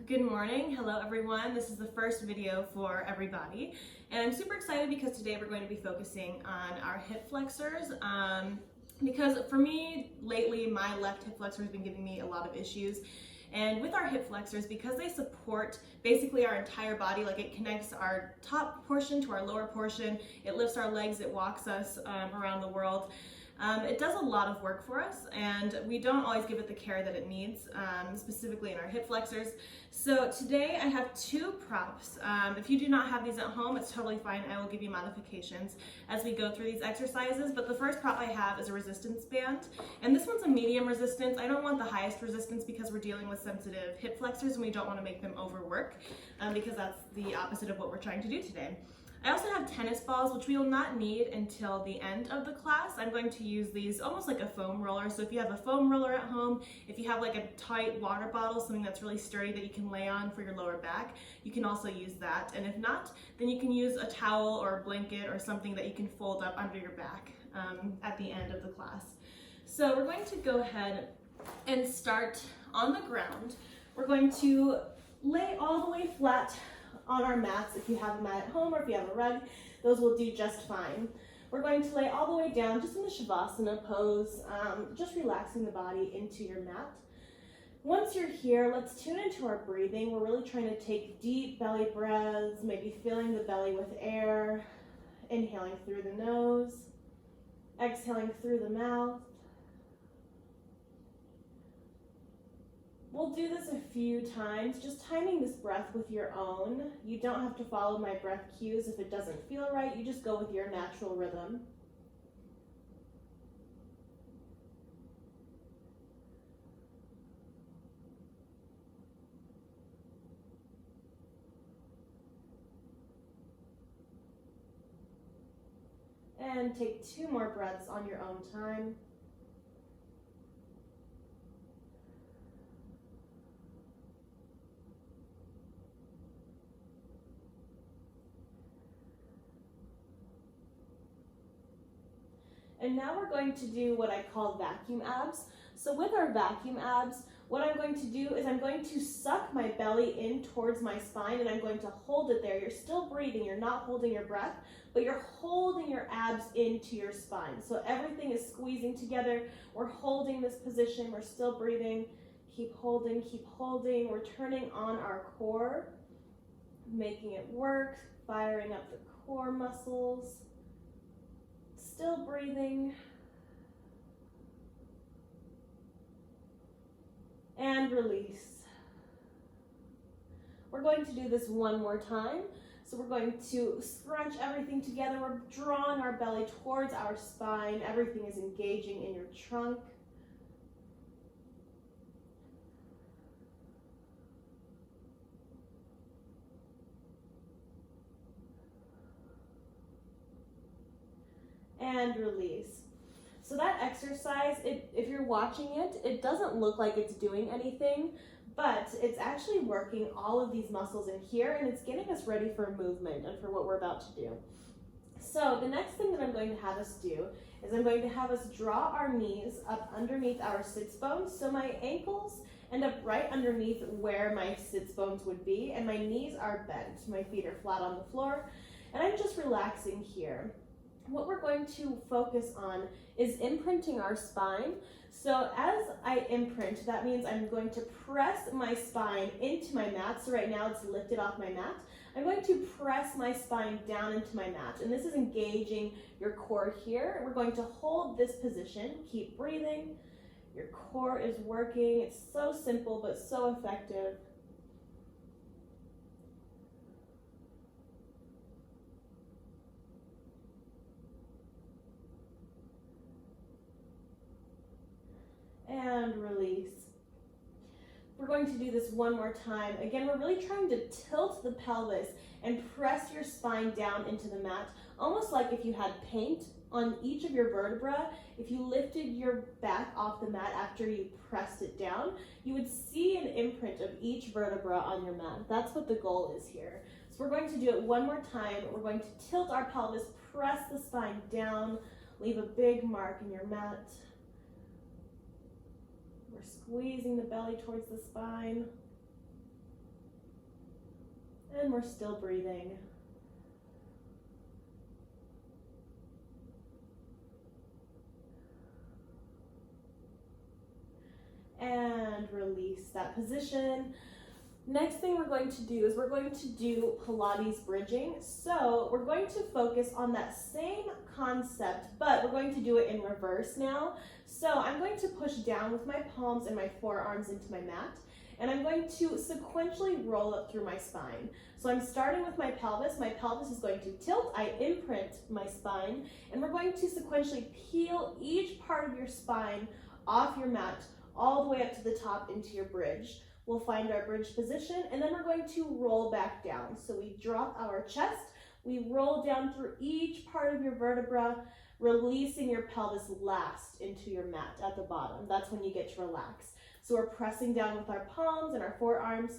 Good morning. Hello everyone. This is the first video for everybody and I'm super excited because today we're going to be focusing on our hip flexors because for me lately my left hip flexor has been giving me a lot of issues. And with our hip flexors, because they support basically our entire body, like it connects our top portion to our lower portion, it lifts our legs, it walks us around the world. It does a lot of work for us and we don't always give it the care that it needs, specifically in our hip flexors. So today I have two props. If you do not have these at home, it's totally fine. I will give you modifications as we go through these exercises. But the first prop I have is a resistance band. And this one's a medium resistance. I don't want the highest resistance because we're dealing with sensitive hip flexors and we don't want to make them overwork because that's the opposite of what we're trying to do today. I also have tennis balls, which we will not need until the end of the class. I'm going to use these almost like a foam roller. So if you have a foam roller at home, if you have like a tight water bottle, something that's really sturdy that you can lay on for your lower back, you can also use that. And if not, then you can use a towel or a blanket or something that you can fold up under your back at the end of the class. So we're going to go ahead and start on the ground. We're going to lay all the way flat on our mats. If you have a mat at home or if you have a rug, those will do just fine. We're going to lay all the way down just in the Shavasana pose, just relaxing the body into your mat. Once you're here, let's tune into our breathing. We're really trying to take deep belly breaths, maybe filling the belly with air, inhaling through the nose, exhaling through the mouth. We'll do this a few times, just timing this breath with your own. You don't have to follow my breath cues if it doesn't feel right. You just go with your natural rhythm. And take two more breaths on your own time. And now we're going to do what I call vacuum abs. So with our vacuum abs, what I'm going to do is I'm going to suck my belly in towards my spine and I'm going to hold it there. You're still breathing, you're not holding your breath, but you're holding your abs into your spine. So everything is squeezing together. We're holding this position, we're still breathing. Keep holding, keep holding. We're turning on our core, making it work, firing up the core muscles. Still breathing. And release. We're going to do this one more time. So we're going to scrunch everything together. We're drawing our belly towards our spine. Everything is engaging in your trunk. And release. So that exercise, if you're watching it, it doesn't look like it's doing anything, but it's actually working all of these muscles in here and it's getting us ready for movement and for what we're about to do. So the next thing that I'm going to have us do is I'm going to have us draw our knees up underneath our sits bones. So my ankles end up right underneath where my sits bones would be and my knees are bent. My feet are flat on the floor and I'm just relaxing here. What we're going to focus on is imprinting our spine. So as I imprint, that means I'm going to press my spine into my mat. So right now it's lifted off my mat. I'm going to press my spine down into my mat. And this is engaging your core here. We're going to hold this position. Keep breathing. Your core is working. It's so simple, but so effective. And release. We're going to do this one more time. Again, we're really trying to tilt the pelvis and press your spine down into the mat, almost like if you had paint on each of your vertebrae. If you lifted your back off the mat after you pressed it down, you would see an imprint of each vertebra on your mat. That's what the goal is here. So we're going to do it one more time. We're going to tilt our pelvis, press the spine down, leave a big mark in your mat. We're squeezing the belly towards the spine. And we're still breathing. And release that position. Next thing we're going to do is we're going to do Pilates bridging. So we're going to focus on that same concept, but we're going to do it in reverse now. So I'm going to push down with my palms and my forearms into my mat, and I'm going to sequentially roll up through my spine. So I'm starting with my pelvis. My pelvis is going to tilt. I imprint my spine, and we're going to sequentially peel each part of your spine off your mat all the way up to the top into your bridge. We'll find our bridge position, and then we're going to roll back down. So we drop our chest, we roll down through each part of your vertebra, releasing your pelvis last into your mat at the bottom. That's when you get to relax. So we're pressing down with our palms and our forearms.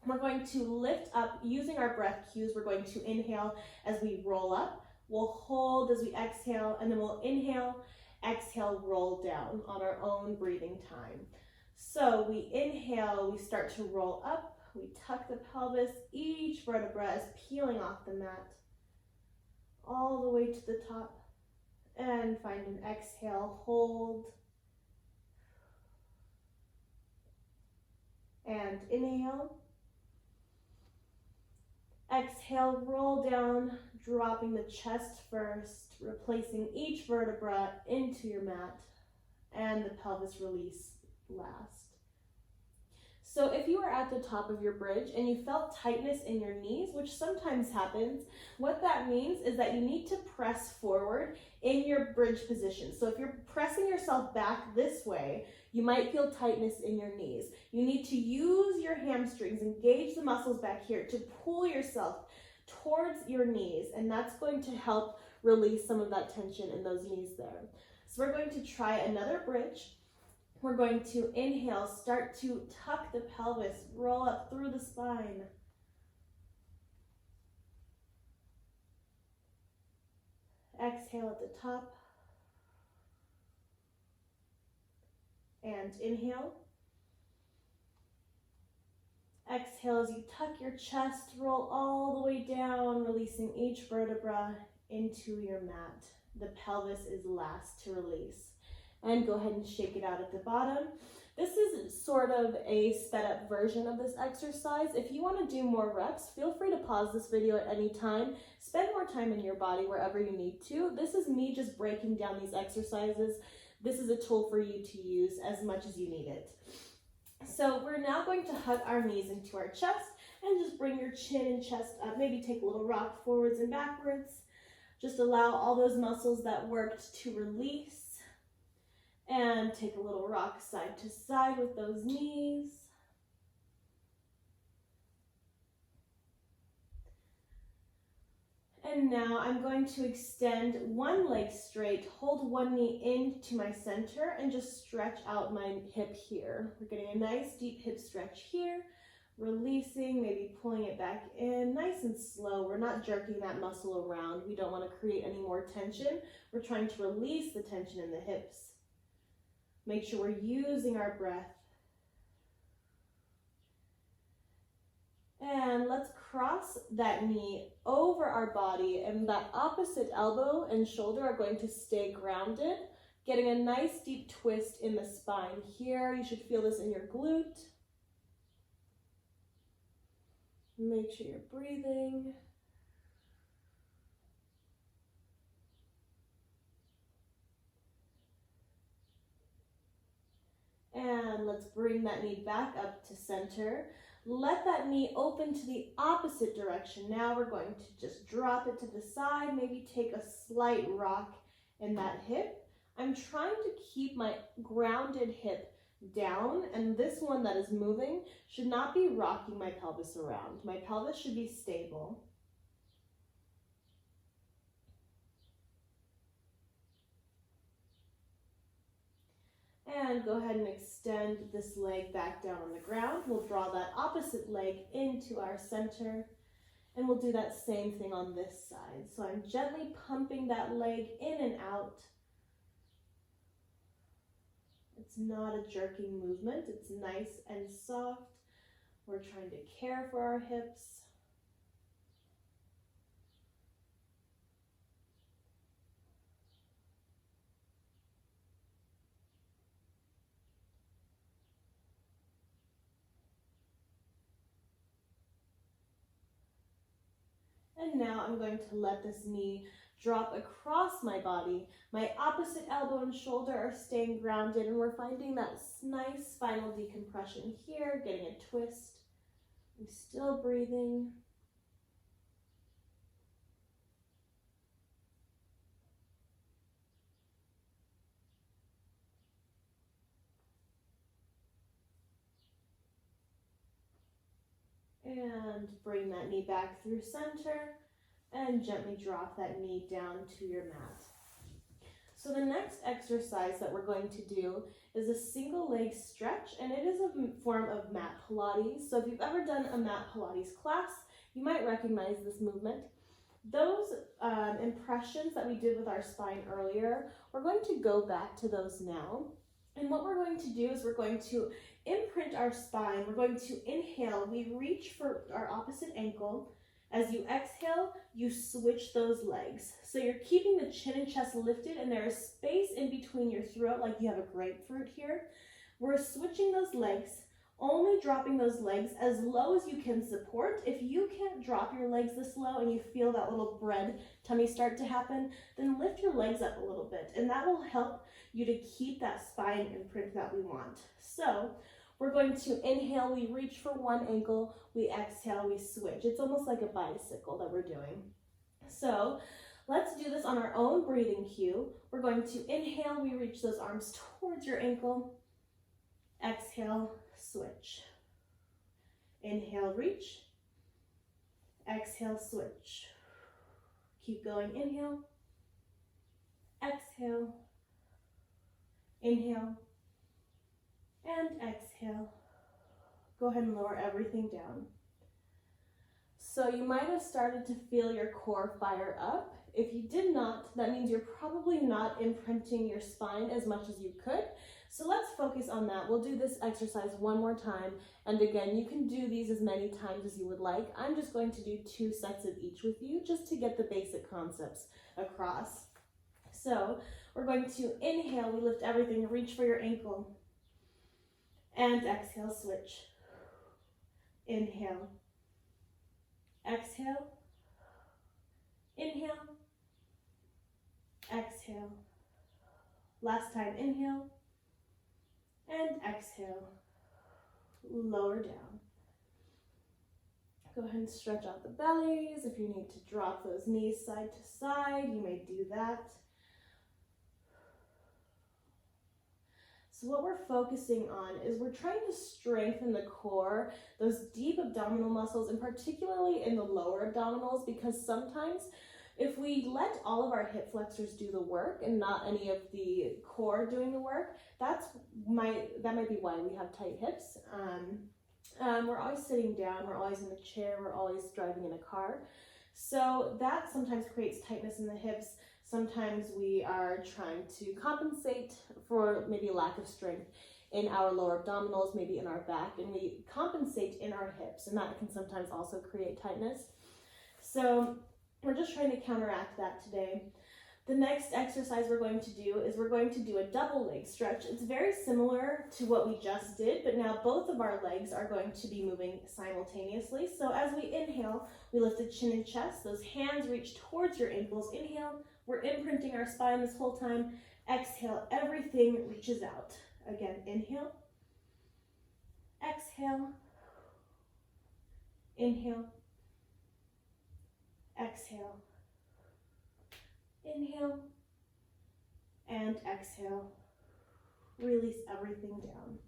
We're going to lift up using our breath cues. We're going to inhale as we roll up. We'll hold as we exhale, and then we'll inhale, exhale, roll down on our own breathing time. So we inhale, we start to roll up, we tuck the pelvis, each vertebra is peeling off the mat, all the way to the top, and find an exhale, hold, and inhale, exhale, roll down, dropping the chest first, replacing each vertebra into your mat, and the pelvis release last. So if you are at the top of your bridge and you felt tightness in your knees, which sometimes happens, what that means is that you need to press forward in your bridge position. So if you're pressing yourself back this way, you might feel tightness in your knees. You need to use your hamstrings, engage the muscles back here to pull yourself towards your knees, and that's going to help release some of that tension in those knees there. So we're going to try another bridge. We're going to inhale, start to tuck the pelvis, roll up through the spine. Exhale at the top. And inhale. Exhale as you tuck your chest, roll all the way down, releasing each vertebra into your mat. The pelvis is last to release. And go ahead and shake it out at the bottom. This is sort of a sped up version of this exercise. If you want to do more reps, feel free to pause this video at any time. Spend more time in your body wherever you need to. This is me just breaking down these exercises. This is a tool for you to use as much as you need it. So we're now going to hug our knees into our chest and just bring your chin and chest up. Maybe take a little rock forwards and backwards. Just allow all those muscles that worked to release. And take a little rock side to side with those knees. And now I'm going to extend one leg straight, hold one knee into my center, and just stretch out my hip here. We're getting a nice deep hip stretch here, releasing, maybe pulling it back in, nice and slow. We're not jerking that muscle around. We don't want to create any more tension. We're trying to release the tension in the hips. Make sure we're using our breath. And let's cross that knee over our body, and that opposite elbow and shoulder are going to stay grounded, getting a nice deep twist in the spine here. You should feel this in your glute. Make sure you're breathing. And let's bring that knee back up to center. Let that knee open to the opposite direction. Now we're going to just drop it to the side, maybe take a slight rock in that hip. I'm trying to keep my grounded hip down, and this one that is moving should not be rocking my pelvis around. My pelvis should be stable. And go ahead and extend this leg back down on the ground. We'll draw that opposite leg into our center, and we'll do that same thing on this side. So I'm gently pumping that leg in and out. It's not a jerking movement. It's nice and soft. We're trying to care for our hips. And now I'm going to let this knee drop across my body. My opposite elbow and shoulder are staying grounded, and we're finding that nice spinal decompression here, getting a twist. I'm still breathing. And bring that knee back through center and gently drop that knee down to your mat. So the next exercise that we're going to do is a single leg stretch, and it is a form of mat Pilates. So if you've ever done a mat Pilates class, you might recognize this movement. Those impressions that we did with our spine earlier, we're going to go back to those now. And what we're going to do is we're going to imprint our spine. We're going to inhale. We reach for our opposite ankle. As you exhale, you switch those legs. So you're keeping the chin and chest lifted, and there is space in between your throat like you have a grapefruit here. We're switching those legs, only dropping those legs as low as you can support. If you can't drop your legs this low and you feel that little bread tummy start to happen, then lift your legs up a little bit, and that will help you to keep that spine imprint that we want. So we're going to inhale, we reach for one ankle, we exhale, we switch. It's almost like a bicycle that we're doing. So let's do this on our own breathing cue. We're going to inhale, we reach those arms towards your ankle. Exhale, switch. Inhale, reach. Exhale, switch. Keep going, inhale. Exhale. Inhale. And exhale. Go ahead and lower everything down. So you might have started to feel your core fire up. If you did not, that means you're probably not imprinting your spine as much as you could. So let's focus on that. We'll do this exercise one more time. And again, you can do these as many times as you would like. I'm just going to do 2 sets of each with you just to get the basic concepts across. So we're going to inhale, we lift everything, reach for your ankle. And exhale, switch. Inhale. Exhale. Inhale. Exhale. Last time, inhale. And exhale. Lower down. Go ahead and stretch out the bellies. If you need to drop those knees side to side, you may do that. So what we're focusing on is we're trying to strengthen the core, those deep abdominal muscles, and particularly in the lower abdominals, because sometimes if we let all of our hip flexors do the work and not any of the core doing the work, that might be why we have tight hips. We're always sitting down, we're always in a chair, we're always driving in a car. So that sometimes creates tightness in the hips. Sometimes we are trying to compensate for maybe a lack of strength in our lower abdominals, maybe in our back, and we compensate in our hips, and that can sometimes also create tightness. So we're just trying to counteract that today. The next exercise we're going to do is we're going to do a double leg stretch. It's very similar to what we just did, but now both of our legs are going to be moving simultaneously. So as we inhale, we lift the chin and chest. Those hands reach towards your ankles. Inhale, we're imprinting our spine this whole time. Exhale, everything reaches out. Again, inhale. Exhale. Inhale. Exhale. Inhale. And exhale. Release everything down.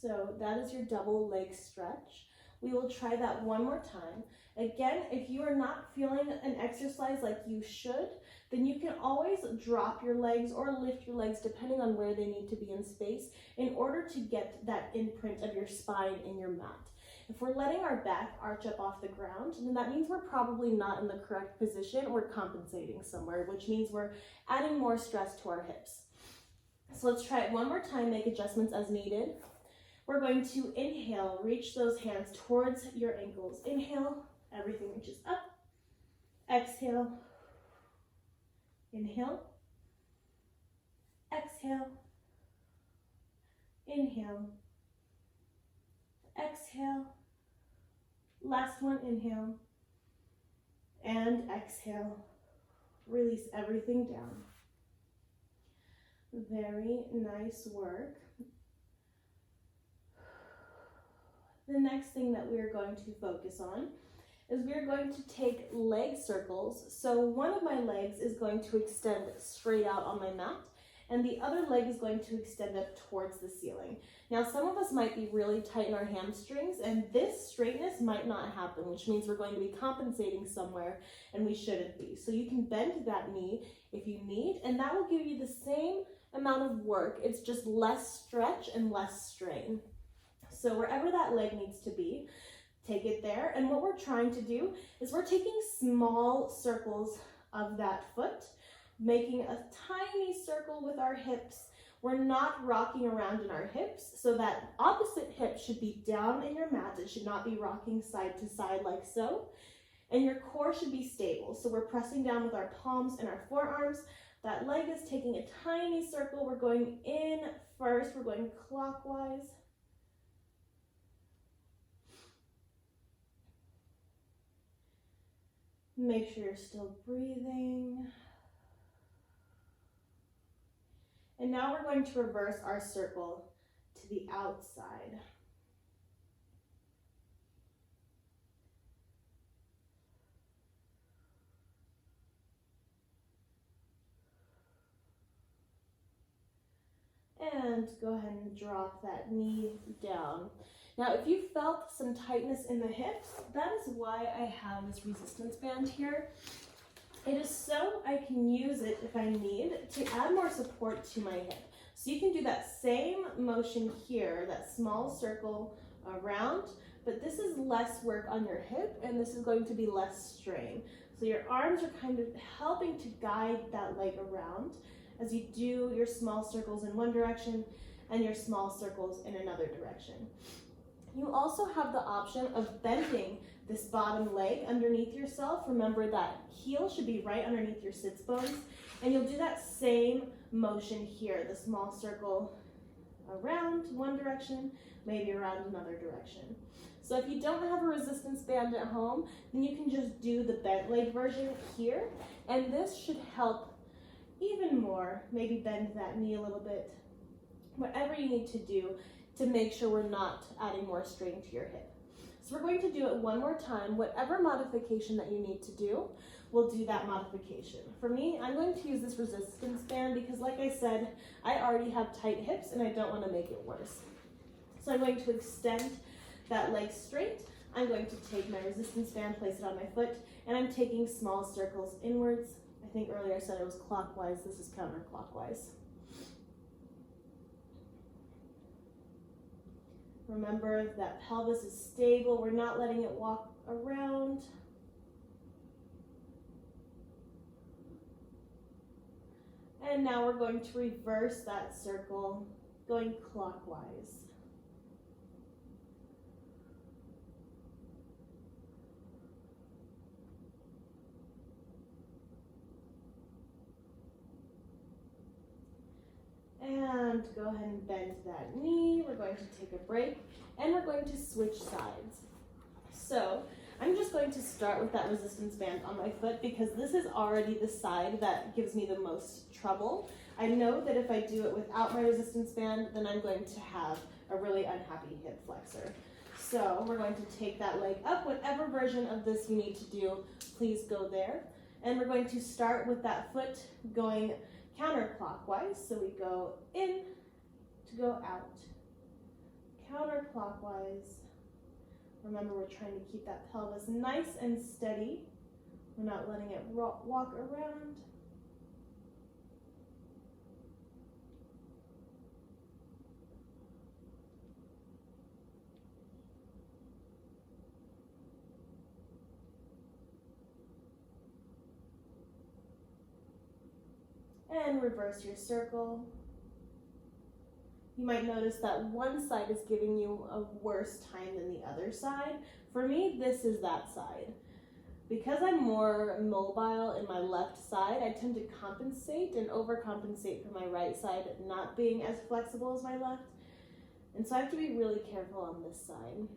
So that is your double leg stretch. We will try that one more time. Again, if you are not feeling an exercise like you should, then you can always drop your legs or lift your legs depending on where they need to be in space in order to get that imprint of your spine in your mat. If we're letting our back arch up off the ground, then that means we're probably not in the correct position. We're compensating somewhere, which means we're adding more stress to our hips. So let's try it one more time, make adjustments as needed. We're going to inhale, reach those hands towards your ankles. Inhale, everything reaches up. Exhale. Inhale. Exhale. Inhale. Exhale. Last one, inhale. And exhale, release everything down. Very nice work. The next thing that we are going to focus on is we are going to take leg circles. So one of my legs is going to extend straight out on my mat, and the other leg is going to extend up towards the ceiling. Now, some of us might be really tight in our hamstrings, and this straightness might not happen, which means we're going to be compensating somewhere, and we shouldn't be. So you can bend that knee if you need, and that will give you the same amount of work. It's just less stretch and less strain. So wherever that leg needs to be, take it there. And what we're trying to do is we're taking small circles of that foot, making a tiny circle with our hips. We're not rocking around in our hips, so that opposite hip should be down in your mat. It should not be rocking side to side like so. And your core should be stable. So we're pressing down with our palms and our forearms. That leg is taking a tiny circle. We're going in first. We're going clockwise. Make sure you're still breathing. And now we're going to reverse our circle to the outside. And go ahead and drop that knee down. Now, if you felt some tightness in the hips, that is why I have this resistance band here. It is so I can use it if I need to add more support to my hip. So you can do that same motion here, that small circle around, but this is less work on your hip, and this is going to be less strain. So your arms are kind of helping to guide that leg around as you do your small circles in one direction and your small circles in another direction. You also have the option of bending this bottom leg underneath yourself. Remember that heel should be right underneath your sits bones, and you'll do that same motion here, the small circle around one direction, maybe around another direction. So if you don't have a resistance band at home, then you can just do the bent leg version here, and this should help even more. Maybe bend that knee a little bit, whatever you need to do to make sure we're not adding more strain to your hip. So we're going to do it one more time. Whatever modification that you need to do, we'll do that modification. For me, I'm going to use this resistance band because, like I said, I already have tight hips and I don't want to make it worse. So I'm going to extend that leg straight. I'm going to take my resistance band, place it on my foot, and I'm taking small circles inwards. I think earlier I said it was clockwise. This is counterclockwise. Remember that pelvis is stable. We're not letting it walk around. And now we're going to reverse that circle, going clockwise. And go ahead and bend that knee. We're going to take a break and we're going to switch sides. So I'm just going to start with that resistance band on my foot because this is already the side that gives me the most trouble. I know that if I do it without my resistance band, then I'm going to have a really unhappy hip flexor. So we're going to take that leg up. Whatever version of this you need to do, please go there. And we're going to start with that foot going counterclockwise. So we go in to go out. Counterclockwise. Remember, we're trying to keep that pelvis nice and steady. We're not letting it walk around. And reverse your circle. You might notice that one side is giving you a worse time than the other side. For me, this is that side. Because I'm more mobile in my left side, I tend to compensate and overcompensate for my right side not being as flexible as my left. And so I have to be really careful on this side.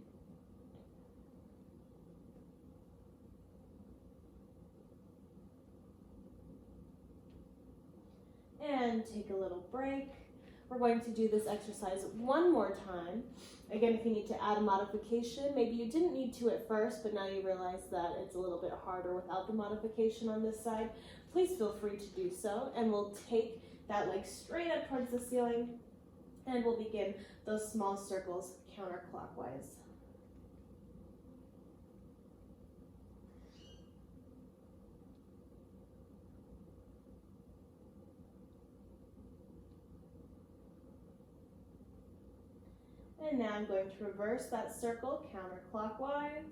And take a little break. We're going to do this exercise one more time. Again, if you need to add a modification, maybe you didn't need to at first, but now you realize that it's a little bit harder without the modification on this side, please feel free to do so. And we'll take that leg straight up towards the ceiling, and we'll begin those small circles counterclockwise. And now I'm going to reverse that circle counterclockwise,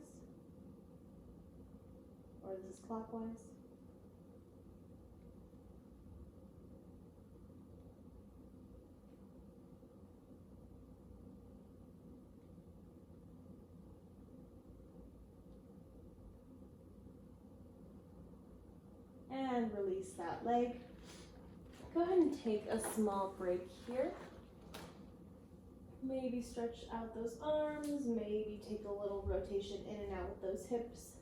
or this is clockwise. And release that leg. Go ahead and take a small break here. Maybe stretch out those arms, maybe take a little rotation in and out with those hips.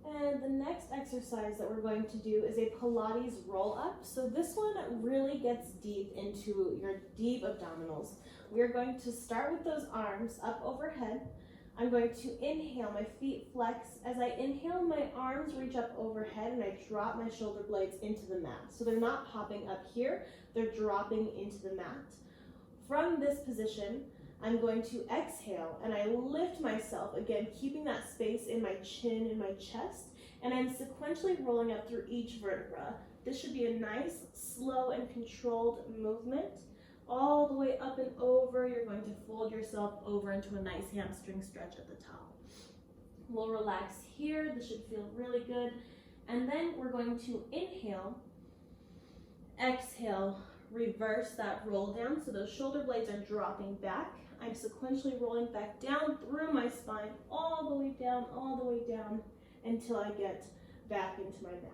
And the next exercise that we're going to do is a Pilates roll up. So this one really gets deep into your deep abdominals. We are going to start with those arms up overhead. I'm going to inhale, my feet flex. As I inhale, my arms reach up overhead and I drop my shoulder blades into the mat. So they're not popping up here, they're dropping into the mat. From this position, I'm going to exhale and I lift myself, again, keeping that space in my chin and my chest, and I'm sequentially rolling up through each vertebra. This should be a nice, slow, and controlled movement. All the way up and over, you're going to fold yourself over into a nice hamstring stretch at the top. We'll relax here. This should feel really good. And then we're going to inhale, exhale, reverse that roll down. So those shoulder blades are dropping back. I'm sequentially rolling back down through my spine, all the way down, until I get back into my mat.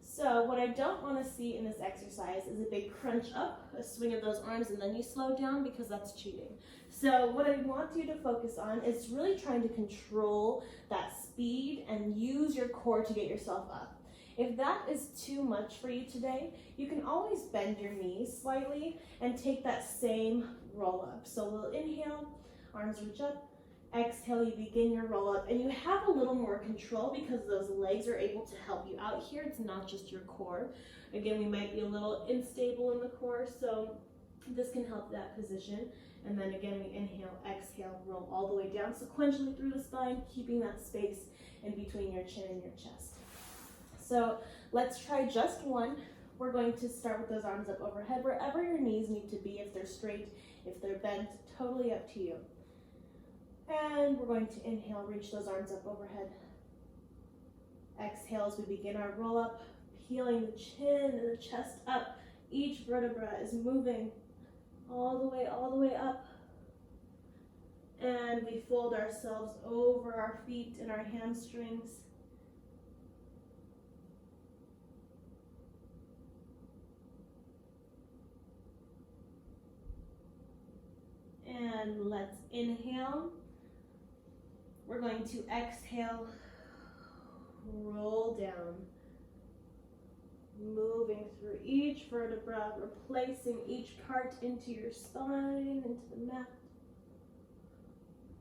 So what I don't want to see in this exercise is a big crunch up, a swing of those arms, and then you slow down, because that's cheating. So what I want you to focus on is really trying to control that speed and use your core to get yourself up. If that is too much for you today, you can always bend your knees slightly and take that same roll up. So we'll inhale, arms reach up. Exhale, you begin your roll up, and you have a little more control because those legs are able to help you out here. It's not just your core. Again, we might be a little unstable in the core, so this can help that position. And then again, we inhale, exhale, roll all the way down sequentially through the spine, keeping that space in between your chin and your chest. So let's try just one. We're going to start with those arms up overhead, wherever your knees need to be, if they're straight, if they're bent, totally up to you. And we're going to inhale, reach those arms up overhead. Exhale as we begin our roll up, peeling the chin and the chest up. Each vertebra is moving all the way up. And we fold ourselves over our feet and our hamstrings. And let's inhale. We're going to exhale, roll down, moving through each vertebra, replacing each part into your spine, into the mat,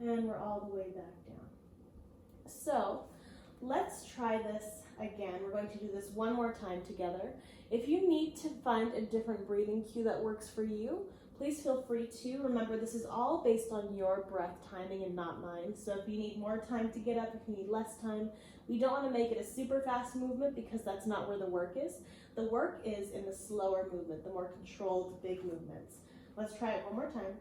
and we're all the way back down. So let's try this again. We're going to do this one more time together. If you need to find a different breathing cue that works for you, please feel free to. Remember, this is all based on your breath timing and not mine. So if you need more time to get up, if you need less time, we don't want to make it a super fast movement because that's not where the work is. The work is in the slower movement, the more controlled big movements. Let's try it one more time.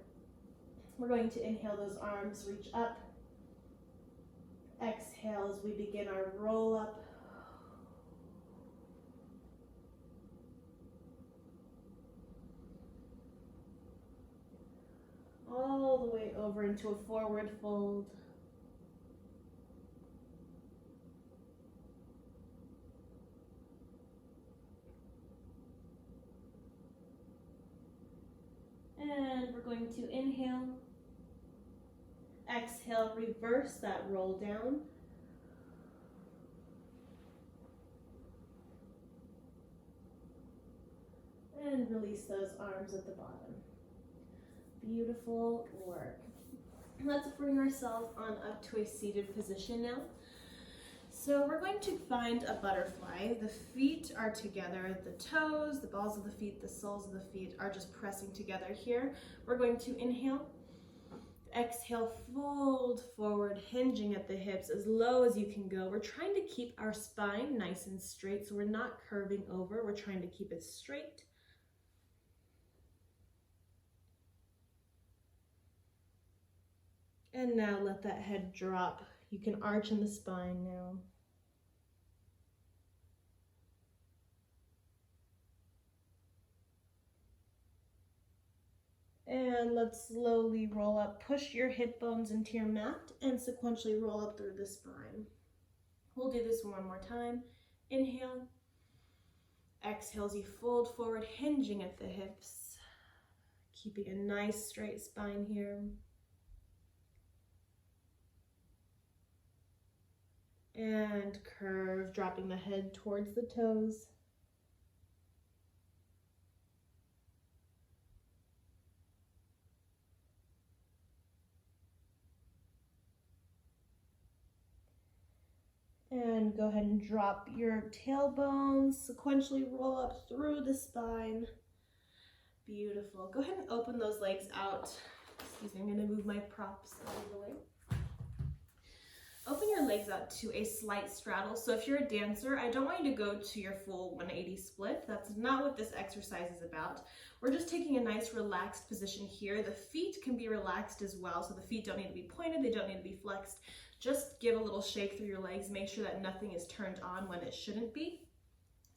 We're going to inhale, those arms reach up. Exhale as we begin our roll up. All the way over into a forward fold. And we're going to inhale, exhale, reverse that roll down. And release those arms at the bottom. Beautiful work. Let's bring ourselves on up to a seated position now. So we're going to find a butterfly. The feet are together, the toes, the balls of the feet, the soles of the feet are just pressing together here. We're going to inhale, exhale, fold forward, hinging at the hips as low as you can go. We're trying to keep our spine nice and straight, so we're not curving over. We're trying to keep it straight. And now let that head drop. You can arch in the spine now. And let's slowly roll up. Push your hip bones into your mat and sequentially roll up through the spine. We'll do this one more time. Inhale. Exhale as you fold forward, hinging at the hips. Keeping a nice straight spine here. And curve, dropping the head towards the toes. And go ahead and drop your tailbones, sequentially roll up through the spine. Beautiful. Go ahead and open those legs out. Excuse me, I'm going to move my props out of the way. Open your legs out to a slight straddle. So if you're a dancer, I don't want you to go to your full 180 split. That's not what this exercise is about. We're just taking a nice relaxed position here. The feet can be relaxed as well. So the feet don't need to be pointed. They don't need to be flexed. Just give a little shake through your legs. Make sure that nothing is turned on when it shouldn't be.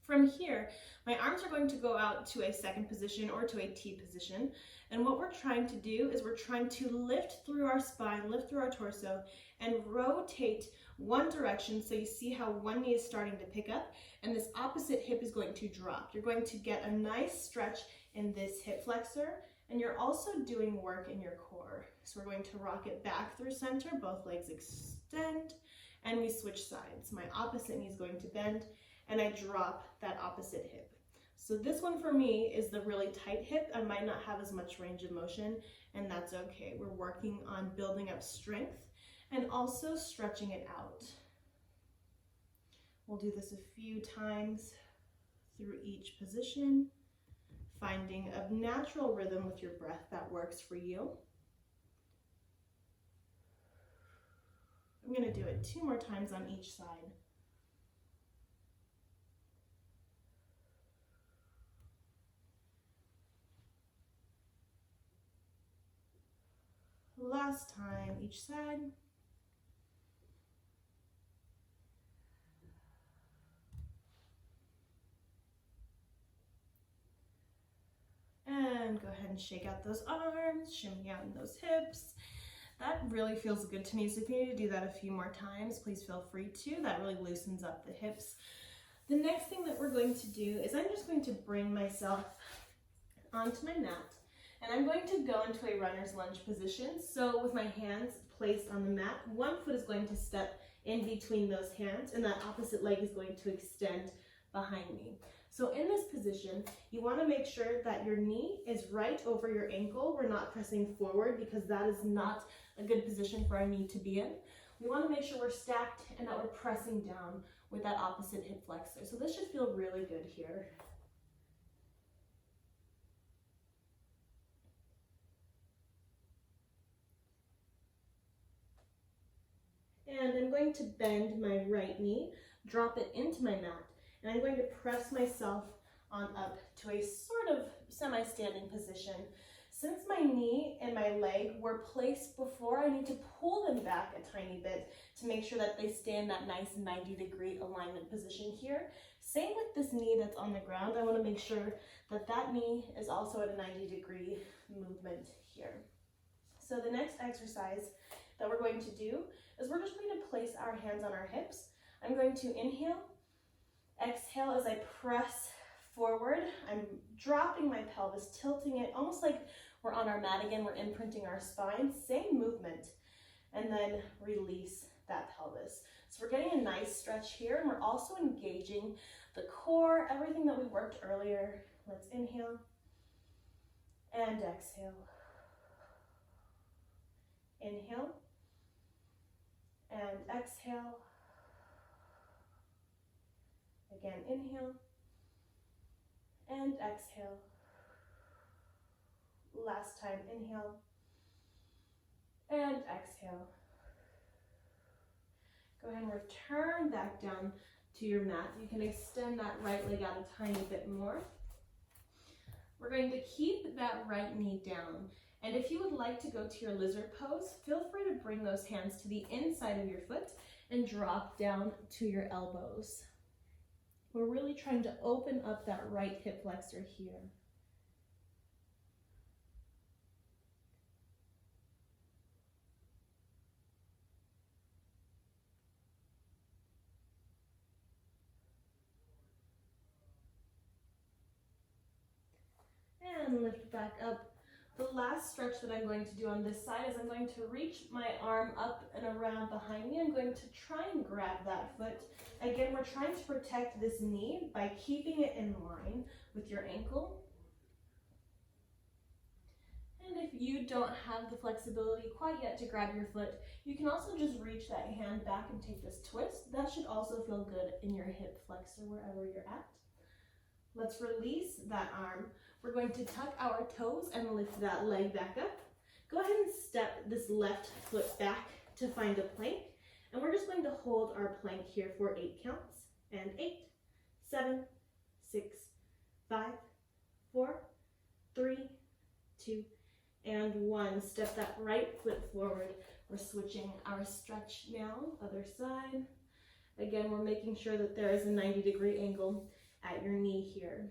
From here, my arms are going to go out to a second position or to a T position. And what we're trying to do is we're trying to lift through our spine, lift through our torso, and rotate one direction so you see how one knee is starting to pick up and this opposite hip is going to drop. You're going to get a nice stretch in this hip flexor, and you're also doing work in your core. So we're going to rock it back through center, both legs extend, and we switch sides. My opposite knee is going to bend, and I drop that opposite hip. So this one for me is the really tight hip. I might not have as much range of motion, and that's okay. We're working on building up strength and also stretching it out. We'll do this a few times through each position, finding a natural rhythm with your breath that works for you. I'm going to do it 2 more times on each side. Last time, each side. And go ahead and shake out those arms, shimmy out in those hips. That really feels good to me, so if you need to do that a few more times, please feel free to. That really loosens up the hips. The next thing that we're going to do is I'm just going to bring myself onto my mat, and I'm going to go into a runner's lunge position. So with my hands placed on the mat, one foot is going to step in between those hands, and that opposite leg is going to extend behind me. So in this position, you want to make sure that your knee is right over your ankle. We're not pressing forward because that is not a good position for our knee to be in. We want to make sure we're stacked and that we're pressing down with that opposite hip flexor. So this should feel really good here. And I'm going to bend my right knee, drop it into my mat, and I'm going to press myself on up to a sort of semi-standing position. Since my knee and my leg were placed before, I need to pull them back a tiny bit to make sure that they stay in that nice 90-degree alignment position here. Same with this knee that's on the ground. I want to make sure that that knee is also at a 90-degree movement here. So the next exercise that we're going to do is we're just going to place our hands on our hips. I'm going to inhale, exhale as I press forward. I'm dropping my pelvis, tilting it almost like we're on our mat again. We're imprinting our spine, same movement, and then release that pelvis. So we're getting a nice stretch here, and we're also engaging the core, everything that we worked earlier Let's inhale and exhale. Inhale and exhale. Again, inhale and exhale. Last time, inhale and exhale. Go ahead and return back down to your mat. You can extend that right leg out a tiny bit more. We're going to keep that right knee down. And if you would like to go to your lizard pose, feel free to bring those hands to the inside of your foot and drop down to your elbows. We're really trying to open up that right hip flexor here. And lift back up. The last stretch that I'm going to do on this side is I'm going to reach my arm up and around behind me. I'm going to try and grab that foot. Again, we're trying to protect this knee by keeping it in line with your ankle. And if you don't have the flexibility quite yet to grab your foot, you can also just reach that hand back and take this twist. That should also feel good in your hip flexor wherever you're at. Let's release that arm. We're going to tuck our toes and lift that leg back up. Go ahead and step this left foot back to find a plank. And we're just going to hold our plank here for 8 counts. And 8, 7, 6, 5, 4, 3, 2, and 1. Step that right foot forward. We're switching our stretch now, other side. Again, we're making sure that there is a 90-degree angle at your knee here.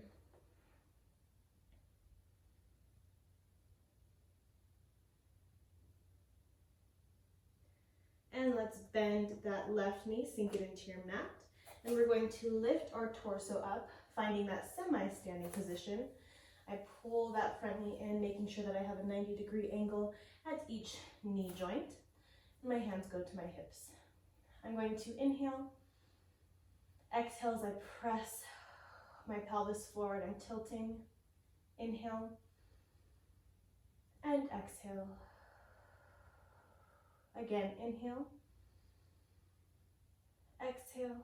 And let's bend that left knee, sink it into your mat. And we're going to lift our torso up, finding that semi-standing position. I pull that front knee in, making sure that I have a 90-degree angle at each knee joint. And my hands go to my hips. I'm going to inhale. Exhale as I press my pelvis forward. I'm tilting. Inhale. And exhale. Again, inhale. Exhale.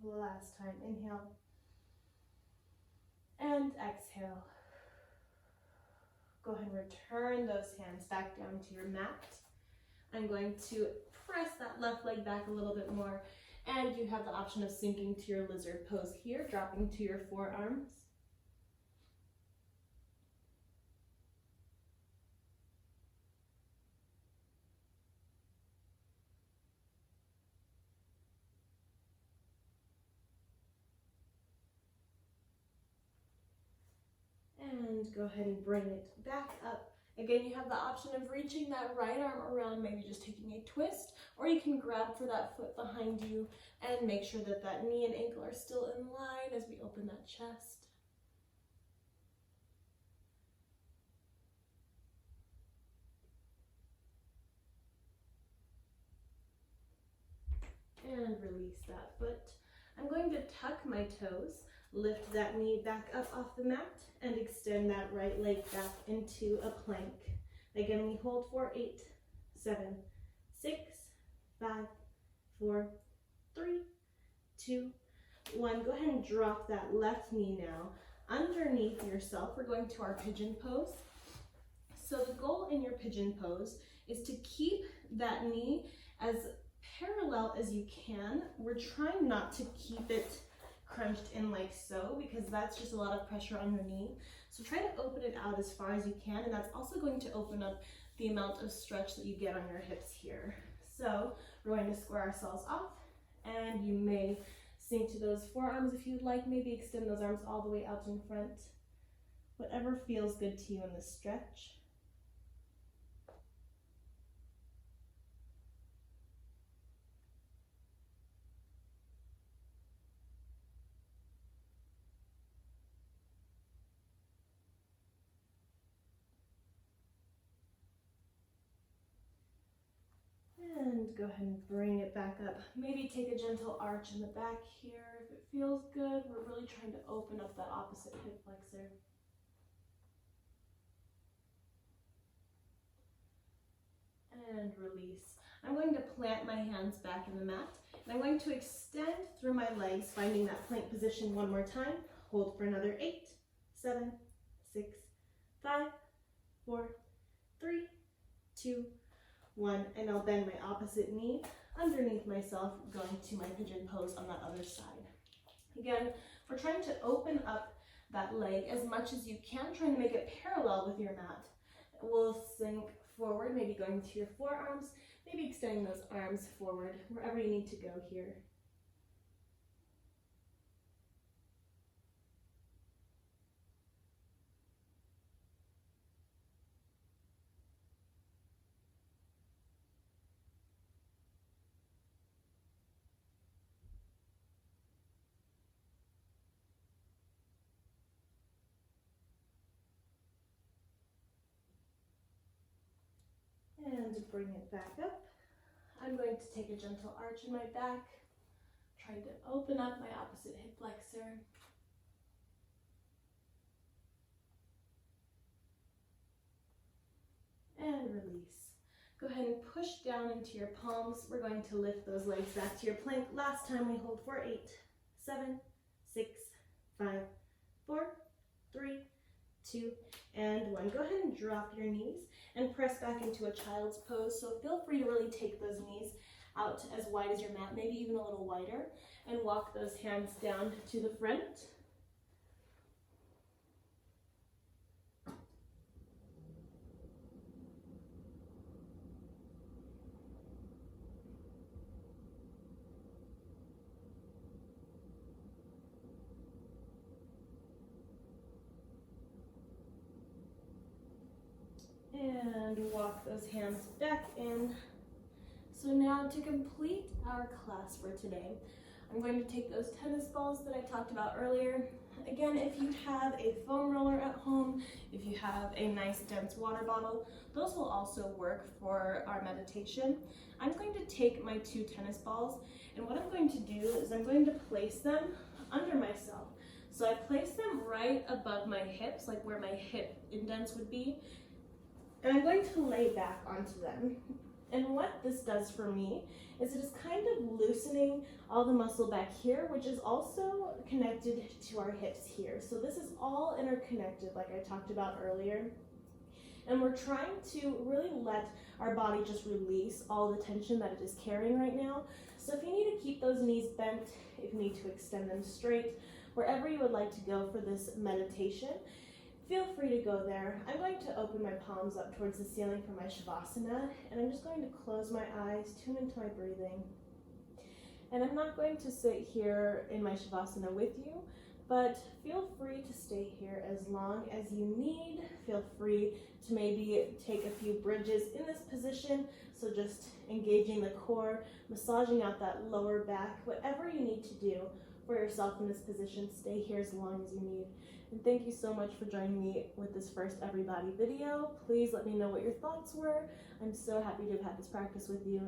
Last time, inhale. And exhale. Go ahead and return those hands back down to your mat. I'm going to press that left leg back a little bit more, and you have the option of sinking to your lizard pose here, dropping to your forearms. And go ahead and bring it back up. Again, you have the option of reaching that right arm around, maybe just taking a twist, or you can grab for that foot behind you and make sure that that knee and ankle are still in line as we open that chest. And release that foot. I'm going to tuck my toes, lift that knee back up off the mat, and extend that right leg back into a plank. Again, we hold for 8, 7, 6, 5, 4, 3, 2, 1. Go ahead and drop that left knee now underneath yourself. We're going to our pigeon pose. So the goal in your pigeon pose is to keep that knee as parallel as you can. We're trying not to keep it crunched in like so, because that's just a lot of pressure on your knee. So try to open it out as far as you can, and that's also going to open up the amount of stretch that you get on your hips here. So we're going to square ourselves off, and you may sink to those forearms if you'd like. Maybe extend those arms all the way out in front. Whatever feels good to you in this stretch. And And go ahead and bring it back up. Maybe take a gentle arch in the back here if it feels good. We're really trying to open up that opposite hip flexor. And release. I'm going to plant my hands back in the mat, and I'm going to extend through my legs, finding that plank position one more time. Hold for another 8, 7, 6, 5, 4, 3, 2, 1, and I'll bend my opposite knee underneath myself, going to my pigeon pose on that other side. Again, we're trying to open up that leg as much as you can, trying to make it parallel with your mat. We'll sink forward, maybe going to your forearms, maybe extending those arms forward, wherever you need to go here. And bring it back up. I'm going to take a gentle arch in my back, trying to open up my opposite hip flexor. And release. Go ahead and push down into your palms. We're going to lift those legs back to your plank. Last time we hold for 8, 7, 6, 5, 4, 3, 2, and 1. Go ahead and drop your knees and press back into a child's pose. So feel free to really take those knees out as wide as your mat, maybe even a little wider, and walk those hands down to the front. And walk those hands back in. So now to complete our class for today, I'm going to take those tennis balls that I talked about earlier. Again, if you have a foam roller at home, if you have a nice dense water bottle, those will also work for our meditation. I'm going to take my 2 tennis balls, and what I'm going to do is I'm going to place them under myself. So I place them right above my hips, like where my hip indents would be, and I'm going to lay back onto them. And what this does for me is it is kind of loosening all the muscle back here, which is also connected to our hips here. So this is all interconnected, like I talked about earlier. And we're trying to really let our body just release all the tension that it is carrying right now. So if you need to keep those knees bent, if you need to extend them straight, wherever you would like to go for this meditation, feel free to go there. I'm going to open my palms up towards the ceiling for my Shavasana, and I'm just going to close my eyes, tune into my breathing. And I'm not going to sit here in my Shavasana with you, but feel free to stay here as long as you need. Feel free to maybe take a few bridges in this position, so just engaging the core, massaging out that lower back, whatever you need to do for yourself in this position, stay here as long as you need. And thank you so much for joining me with this first Everybody video. Please let me know what your thoughts were. I'm so happy to have had this practice with you.